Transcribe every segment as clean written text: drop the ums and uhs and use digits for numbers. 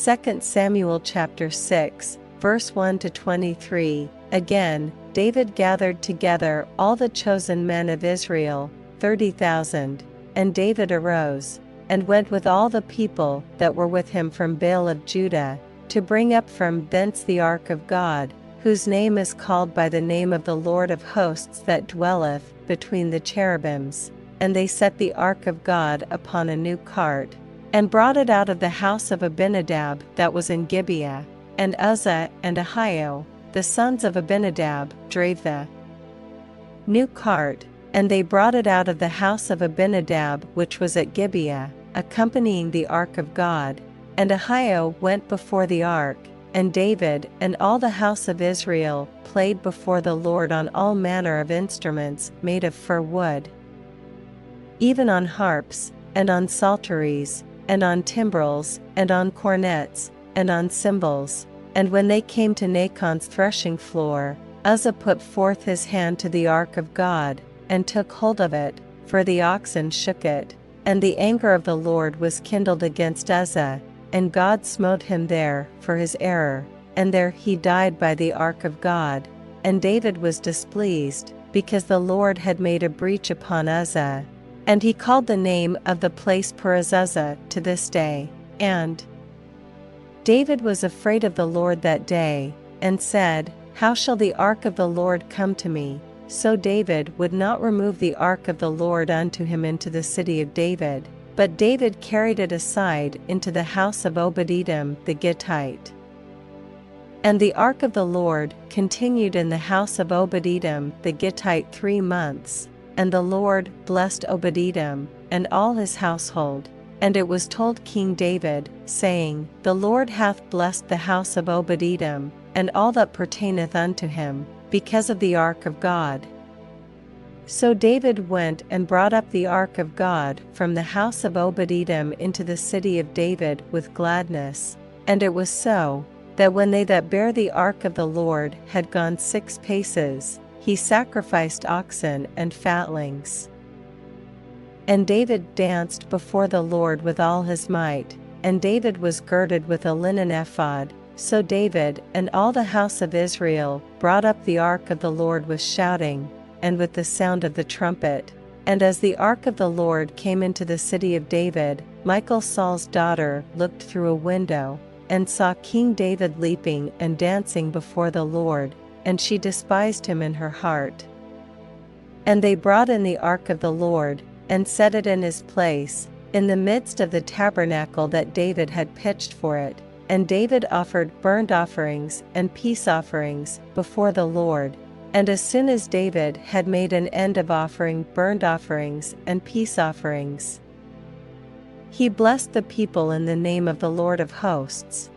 2 Samuel chapter 6, verse 1-23. Again, David gathered together all the chosen men of Israel, 30,000. And David arose, and went with all the people that were with him from Baal of Judah, to bring up from thence the ark of God, whose name is called by the name of the Lord of hosts that dwelleth between the cherubims. And they set the ark of God upon a new cart, and brought it out of the house of Abinadab that was in Gibeah. And Uzzah and Ahio, the sons of Abinadab, drave the new cart, and they brought it out of the house of Abinadab which was at Gibeah, accompanying the ark of God. And Ahio went before the ark, and David and all the house of Israel played before the Lord on all manner of instruments made of fir wood, even on harps, and on psalteries, and on timbrels, and on cornets, and on cymbals. And when they came to Nachon's threshing floor, Uzzah put forth his hand to the ark of God, and took hold of it, for the oxen shook it. And the anger of the Lord was kindled against Uzzah, and God smote him there for his error, and there he died by the ark of God. And David was displeased, because the Lord had made a breach upon Uzzah. And he called the name of the place Perez-Uzzah to this day. And David was afraid of the Lord that day, and said, How shall the ark of the Lord come to me? So David would not remove the ark of the Lord unto him into the city of David, but David carried it aside into the house of Obed-Edom the Gittite. And the ark of the Lord continued in the house of Obed-Edom the Gittite 3 months, and the Lord blessed Obed-Edom, and all his household. And it was told King David, saying, The Lord hath blessed the house of Obed-Edom, and all that pertaineth unto him, because of the ark of God. So David went and brought up the ark of God from the house of Obed-Edom into the city of David with gladness. And it was so, that when they that bare the ark of the Lord had gone 6 paces, he sacrificed oxen and fatlings. And David danced before the Lord with all his might, and David was girded with a linen ephod. So David and all the house of Israel brought up the ark of the Lord with shouting, and with the sound of the trumpet. And as the ark of the Lord came into the city of David, Michal Saul's daughter looked through a window, and saw King David leaping and dancing before the Lord, and she despised him in her heart. And they brought in the ark of the Lord, and set it in his place, in the midst of the tabernacle that David had pitched for it. And David offered burnt offerings and peace offerings before the Lord. And as soon as David had made an end of offering burnt offerings and peace offerings, he blessed the people in the name of the Lord of hosts.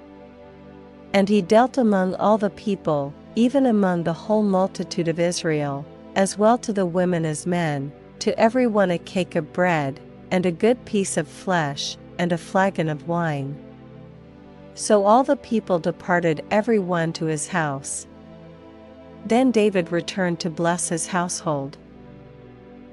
And he dealt among all the people, even among the whole multitude of Israel, as well to the women as men, to every one a cake of bread, and a good piece of flesh, and a flagon of wine. So all the people departed every one to his house. Then David returned to bless his household.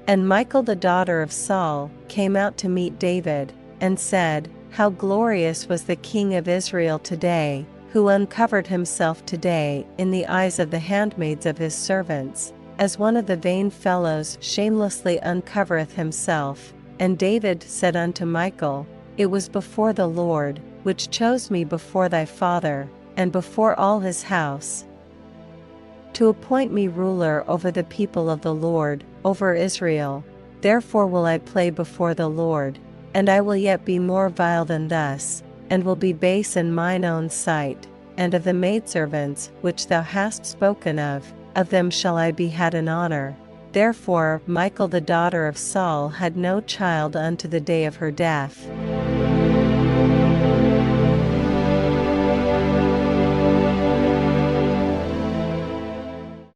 And Michal the daughter of Saul came out to meet David, and said, How glorious was the king of Israel today, who uncovered himself today in the eyes of the handmaids of his servants, as one of the vain fellows shamelessly uncovereth himself. And David said unto Michal, It was before the Lord, which chose me before thy father, and before all his house, to appoint me ruler over the people of the Lord, over Israel. Therefore will I play before the Lord, and I will yet be more vile than thus, and will be base in mine own sight. And of the maidservants which thou hast spoken of them shall I be had in honor. Therefore Michal the daughter of Saul had no child unto the day of her death.